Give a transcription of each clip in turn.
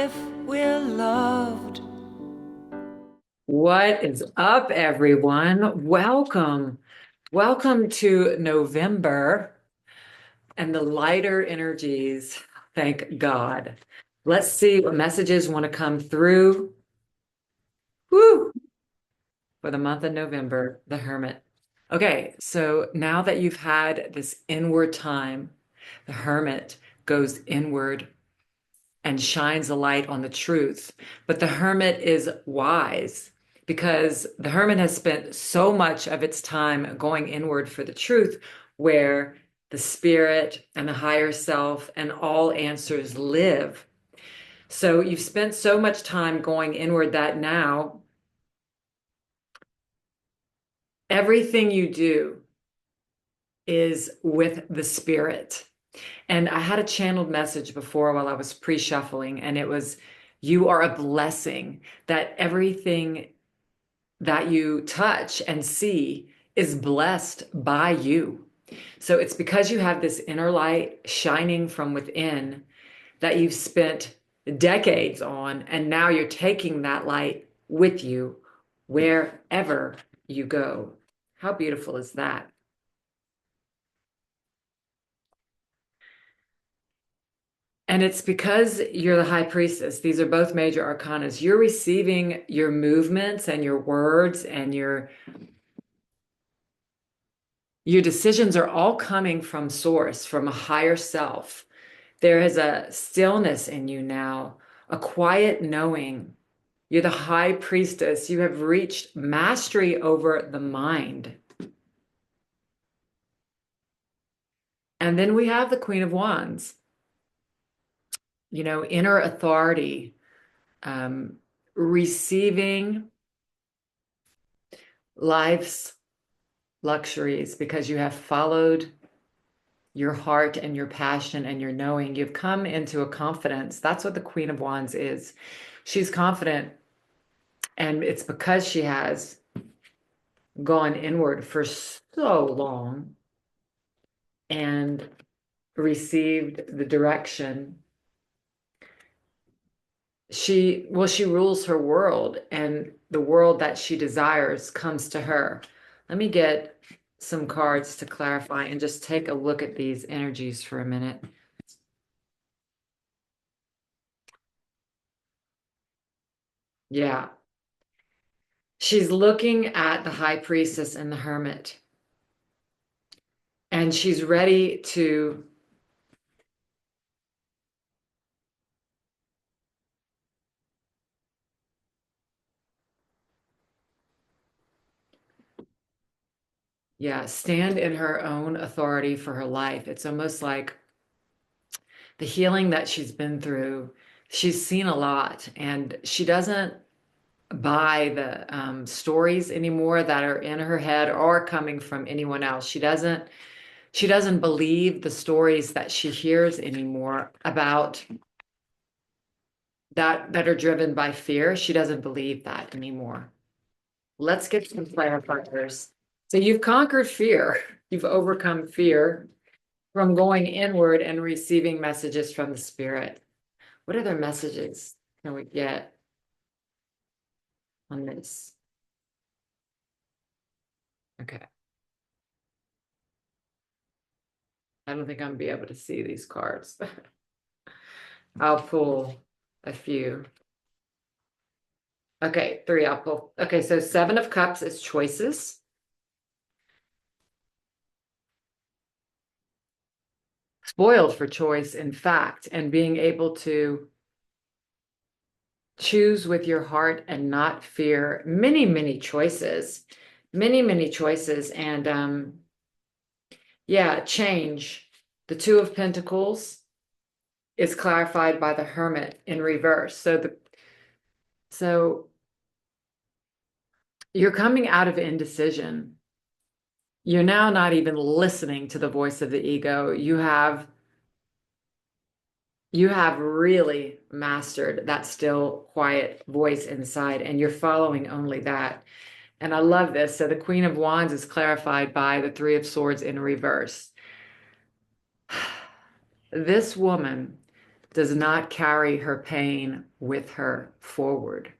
life we're loved. What is up, everyone? Welcome. Welcome to November and the lighter energies. Thank God. Let's see what messages want to come through. Woo! For the month of November, the Hermit. Okay, so now that you've had this inward time, the Hermit goes inward and shines a light on the truth. But the hermit is wise because the hermit has spent so much of its time going inward for the truth, where the spirit and the higher self and all answers live. So you've spent so much time going inward that now everything you do is with the spirit. And I had a channeled message before while I was pre-shuffling, and it was, you are a blessing, that everything that you touch and see is blessed by you. So it's because you have this inner light shining from within that you've spent decades on, and now you're taking that light with you wherever you go. How beautiful is that? And it's because you're the high priestess. These are both major arcanas. You're receiving your movements and your words and your decisions are all coming from source, from a higher self. There is a stillness in you now, a quiet knowing. You're the high priestess. You have reached mastery over the mind. And then we have the Queen of Wands, inner authority, receiving life's luxuries because you have followed your heart and your passion and your knowing. You've come into a confidence. That's what the Queen of Wands is. She's confident, and it's because she has gone inward for so long and received the direction. She rules her world, and the world that she desires comes to her. Let me get some cards to clarify and just take a look at these energies for a minute. Yeah. She's looking at the high priestess and the hermit, and she's ready to, yeah, stand in her own authority for her life. It's almost like the healing that she's been through. She's seen a lot, and she doesn't buy the stories anymore that are in her head or coming from anyone else. She doesn't believe the stories that she hears anymore about that are driven by fear. She doesn't believe that anymore. Let's get some clarifiers. So you've conquered fear. You've overcome fear from going inward and receiving messages from the spirit. What other messages can we get on this? Okay. I don't think I'm gonna be able to see these cards. I'll pull a few. Okay, three I'll pull. Okay, so Seven of Cups is choices. Spoiled for choice, in fact, and being able to choose with your heart and not fear many, many choices, many, many choices. And yeah, change. The Two of Pentacles is clarified by the Hermit in reverse. So you're coming out of indecision. You're now not even listening to the voice of the ego. You have really mastered that still quiet voice inside, and you're following only that. And I love this. So the Queen of Wands is clarified by the Three of Swords in reverse. This woman does not carry her pain with her forward.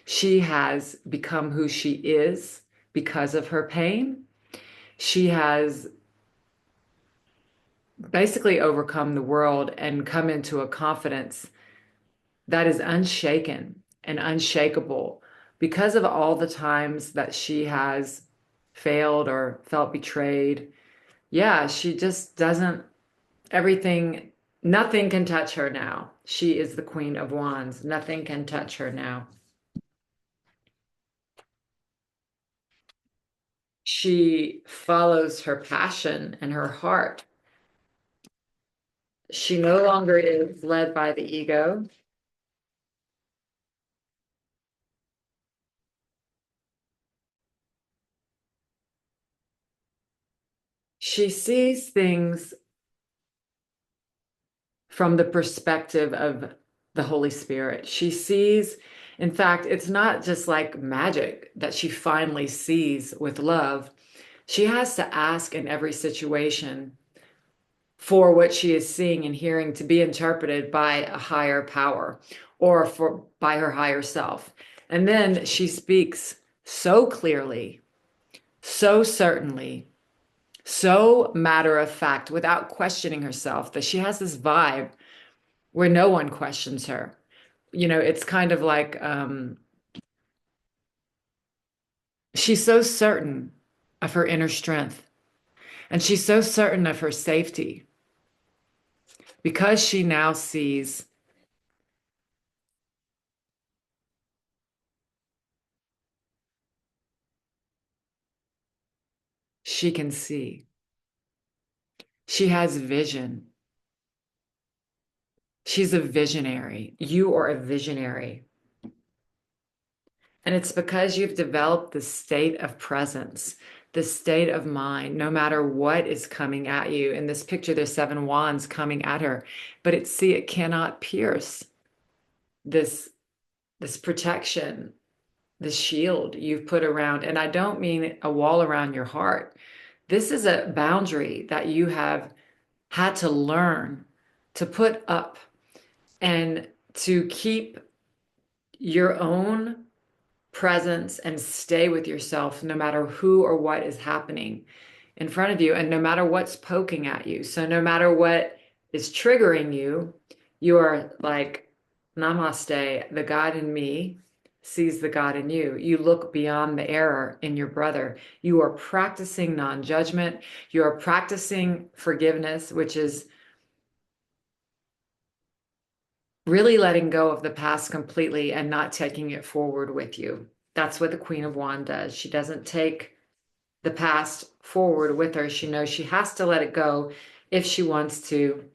She has become who she is because of her pain. She has basically overcome the world and come into a confidence that is unshaken and unshakable because of all the times that she has failed or felt betrayed. Yeah, she just doesn't, everything, nothing can touch her now. She is the Queen of Wands. Nothing can touch her now. She follows her passion and her heart. She no longer is led by the ego. She sees things from the perspective of the Holy Spirit. She sees, in fact, it's not just like magic that she finally sees with love. She has to ask in every situation for what she is seeing and hearing to be interpreted by a higher power or by her higher self. And then she speaks so clearly, so certainly, so matter of fact, without questioning herself, that she has this vibe where no one questions her. You know, it's kind of like she's so certain of her inner strength and she's so certain of her safety because she now sees she can see. She has vision. She's a visionary. You are a visionary. And it's because you've developed the state of presence, the state of mind, no matter what is coming at you. In this picture, there's 7 wands coming at her, but it cannot pierce this protection, the shield you've put around. And I don't mean a wall around your heart. This is a boundary that you have had to learn to put up and to keep your own presence and stay with yourself no matter who or what is happening in front of you and no matter what's poking at you. So no matter what is triggering you, you are like, namaste, the God in me sees the God in you. You look beyond the error in your brother. You are practicing non-judgment. You are practicing forgiveness, which is really letting go of the past completely and not taking it forward with you. That's what the Queen of Wands does. She doesn't take the past forward with her. She knows she has to let it go if she wants to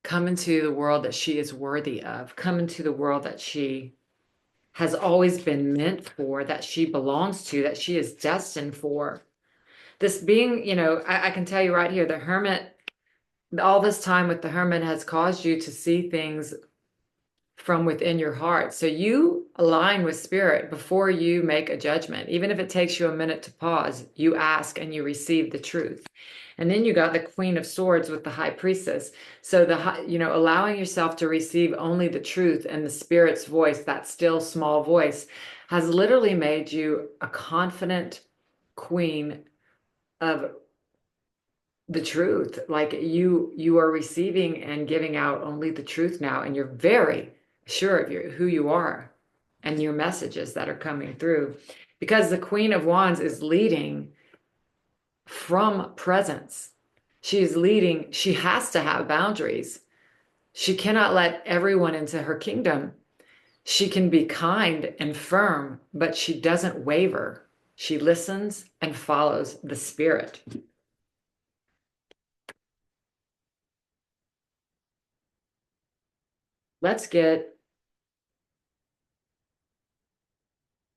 come into the world that she is worthy of, come into the world that she has always been meant for, that she belongs to, that she is destined for. This being, I can tell you right here, the Hermit, all this time with the Hermit has caused you to see things from within your heart. So you align with spirit before you make a judgment. Even if it takes you a minute to pause, you ask and you receive the truth. And then you got the Queen of Swords with the High Priestess. So allowing yourself to receive only the truth and the spirit's voice, that still small voice, has literally made you a confident queen of the truth. Like you are receiving and giving out only the truth now, and you're very sure of who you are and your messages that are coming through, because the Queen of Wands is leading from presence. She is leading. She has to have boundaries. She cannot let everyone into her kingdom. She can be kind and firm, but she doesn't waver. She listens and follows the spirit. Let's get,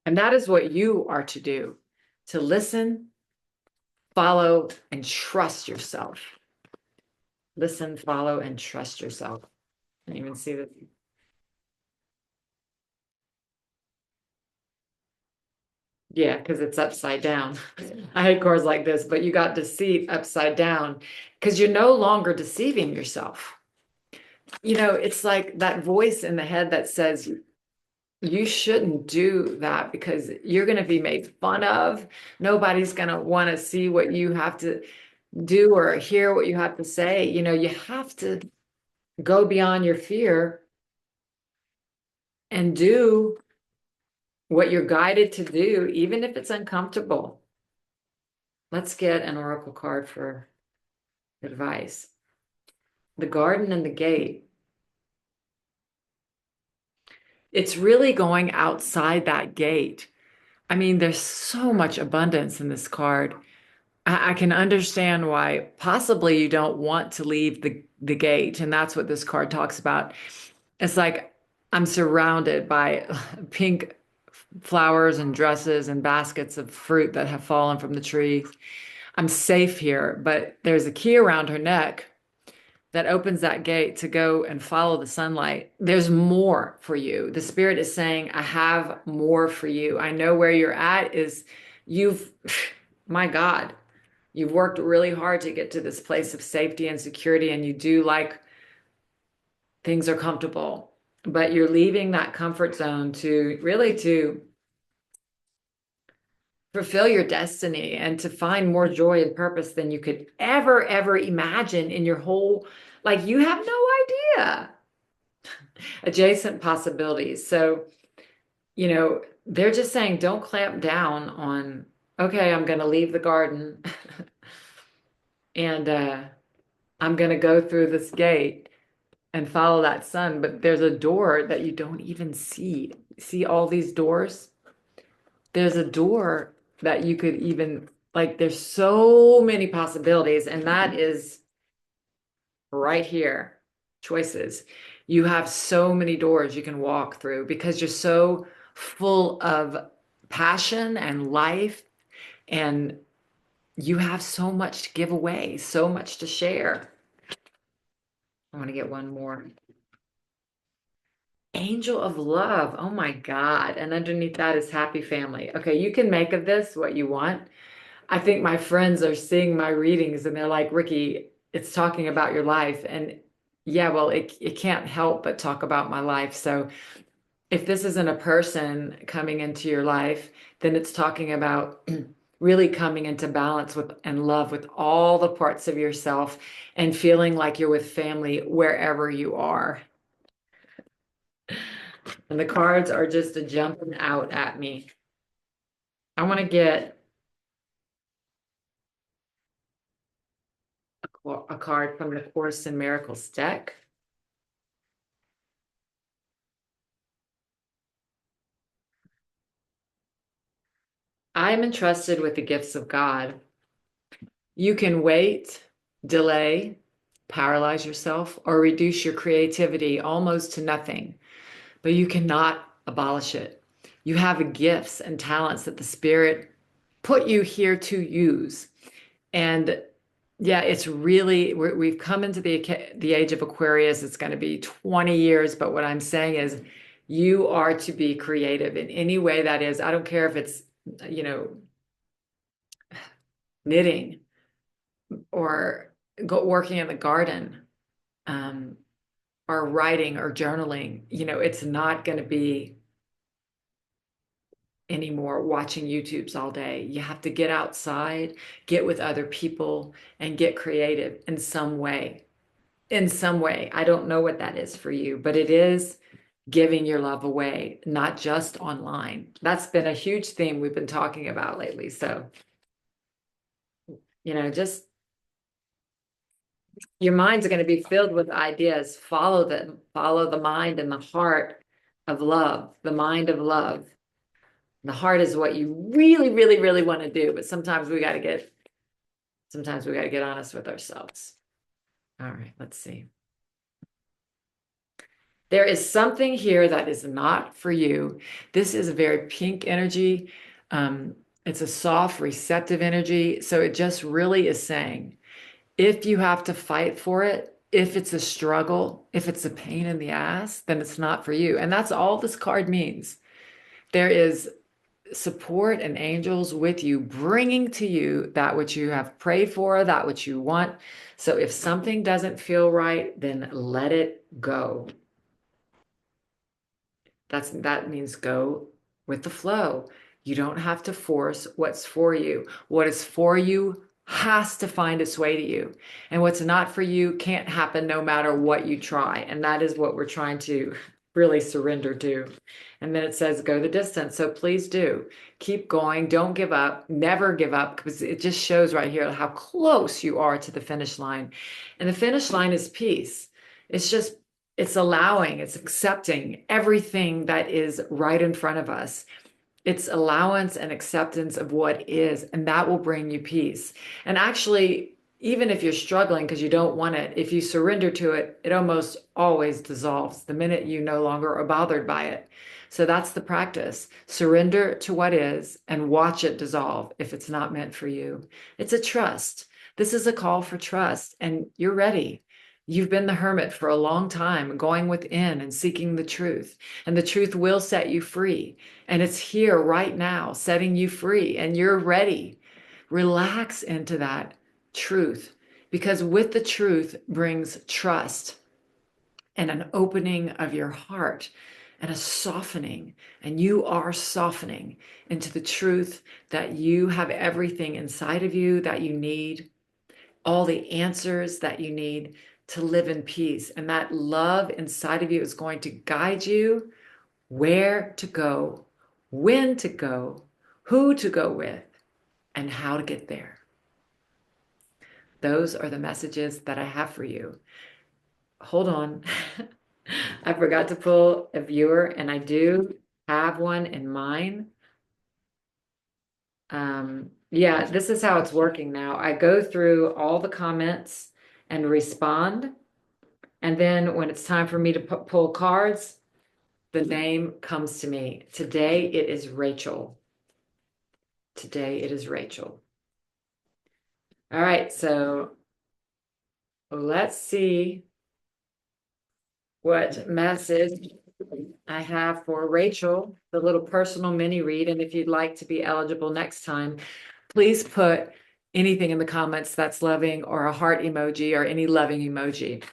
and that is what you are to do, to listen, follow, and trust yourself. Listen, follow, and trust yourself. I didn't even see that. Yeah, because it's upside down. I hate cards like this, but you got deceit upside down because you're no longer deceiving yourself. It's like that voice in the head that says you shouldn't do that because you're going to be made fun of. Nobody's going to want to see what you have to do or hear what you have to say. You have to go beyond your fear and do what you're guided to do, even if it's uncomfortable. Let's get an oracle card for advice. The garden and the gate. It's really going outside that gate. I mean, there's so much abundance in this card. I can understand why possibly you don't want to leave the gate. And that's what this card talks about. It's like I'm surrounded by pink flowers and dresses and baskets of fruit that have fallen from the tree. I'm safe here, but there's a key around her neck that opens that gate to go and follow the sunlight. There's more for you. The spirit is saying, I have more for you. I know where you're at is you've, my God, you've worked really hard to get to this place of safety and security, and you do like things are comfortable, but you're leaving that comfort zone to really to fulfill your destiny and to find more joy and purpose than you could ever imagine in your whole, like you have no idea. Adjacent possibilities. So, they're just saying don't clamp down on, okay, I'm going to leave the garden and I'm going to go through this gate and follow that sun. But there's a door that you don't even see. See all these doors? There's a door that you could even, like, there's so many possibilities. And that is right here. Choices. You have so many doors you can walk through because you're so full of passion and life, and you have so much to give away, so much to share. I want to get one more. Angel of love. Oh my God. And underneath that is happy family. Okay, you can make of this what you want. I think my friends are seeing my readings and they're like, Ricki, it's talking about your life. And yeah, well, it can't help but talk about my life. So if this isn't a person coming into your life, then it's talking about really coming into balance with and love with all the parts of yourself and feeling like you're with family wherever you are. And the cards are just jumping out at me. I want to get a card from the Course in Miracles deck. I am entrusted with the gifts of God. You can wait, delay, paralyze yourself, or reduce your creativity almost to nothing, but you cannot abolish it. You have gifts and talents that the Spirit put you here to use. And yeah, it's really, we've come into the age of Aquarius. It's going to be 20 years. But what I'm saying is you are to be creative in any way that is. I don't care if it's, knitting or working in the garden, or writing or journaling. It's not going to be anymore watching YouTubes all day. You have to get outside, get with other people, and get creative in some way. In some way. I don't know what that is for you, but it is giving your love away, not just online. That's been a huge theme we've been talking about lately. So, just your mind's going to be filled with ideas. Follow them, follow the mind and the heart of love, the mind of love. The heart is what you really want to do, but sometimes we got to get honest with ourselves. All right, let's see. There is something here that is not for you. This is a very pink energy. It's a soft, receptive energy. So it just really is saying, if you have to fight for it, if it's a struggle, if it's a pain in the ass, then it's not for you. And that's all this card means. There is support and angels with you, bringing to you that which you have prayed for, that which you want. So if something doesn't feel right, then let it go. That means go with the flow. You don't have to force what's for you. What is for you has to find its way to you. And what's not for you can't happen no matter what you try. And that is what we're trying to really surrender to. And then it says, go the distance. So please do keep going. Don't give up. Never give up, because it just shows right here how close you are to the finish line. And the finish line is peace. It's just, it's allowing, it's accepting everything that is right in front of us. It's allowance and acceptance of what is, and that will bring you peace. And actually, even if you're struggling because you don't want it, if you surrender to it, it almost always dissolves the minute you no longer are bothered by it. So that's the practice. Surrender to what is and watch it dissolve if it's not meant for you. It's a trust. This is a call for trust, and you're ready. You've been the hermit for a long time, going within and seeking the truth, and the truth will set you free. And it's here right now, setting you free, and you're ready. Relax into that truth, because with the truth brings trust and an opening of your heart and a softening. And you are softening into the truth that you have everything inside of you that you need, all the answers that you need to live in peace. And that love inside of you is going to guide you where to go, when to go, who to go with, and how to get there. Those are the messages that I have for you. Hold on. I forgot to pull a viewer, and I do have one in mind. Yeah, this is how it's working now. I go through all the comments and respond. And then when it's time for me to pull cards, the name comes to me. Today it is Rachel. Today it is Rachel. All right, so let's see what message I have for Rachel, the little personal mini read. And if you'd like to be eligible next time, please put anything in the comments that's loving, or a heart emoji, or any loving emoji.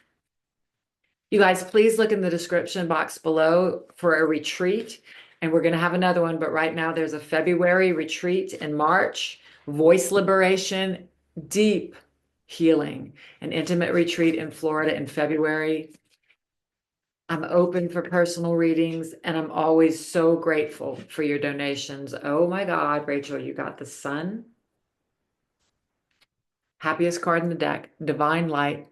You guys, please look in the description box below for a retreat. And we're going to have another one, but right now there's a February retreat in March, voice liberation, deep healing, an intimate retreat in Florida in February. I'm open for personal readings, and I'm always so grateful for your donations. Oh my God, Rachel, you got the sun. Happiest card in the deck, divine light.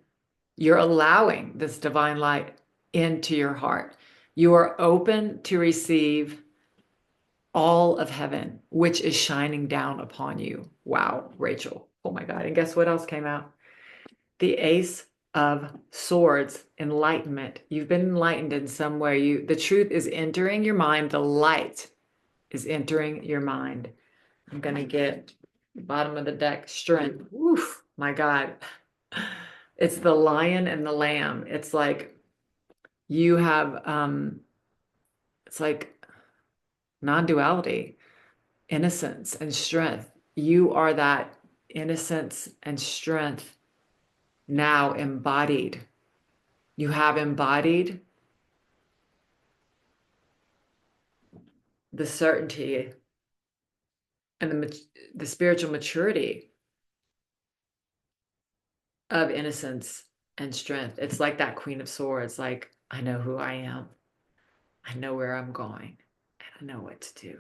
You're allowing this divine light into your heart. You are open to receive all of heaven, which is shining down upon you. Wow, Rachel. Oh my God. And guess what else came out? The Ace of Swords, enlightenment. You've been enlightened in some way. The truth is entering your mind. The light is entering your mind. I'm going to get bottom of the deck, strength. Oof, my God. It's the lion and the lamb. It's like you have, it's like non-duality, innocence and strength. You are that innocence and strength now embodied. You have embodied the certainty and the spiritual maturity of innocence and strength. It's like that Queen of Swords, like, I know who I am. I know where I'm going, and I know what to do.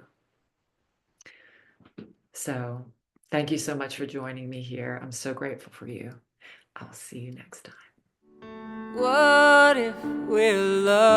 So thank you so much for joining me here. I'm so grateful for you. I'll see you next time. What if we're loved?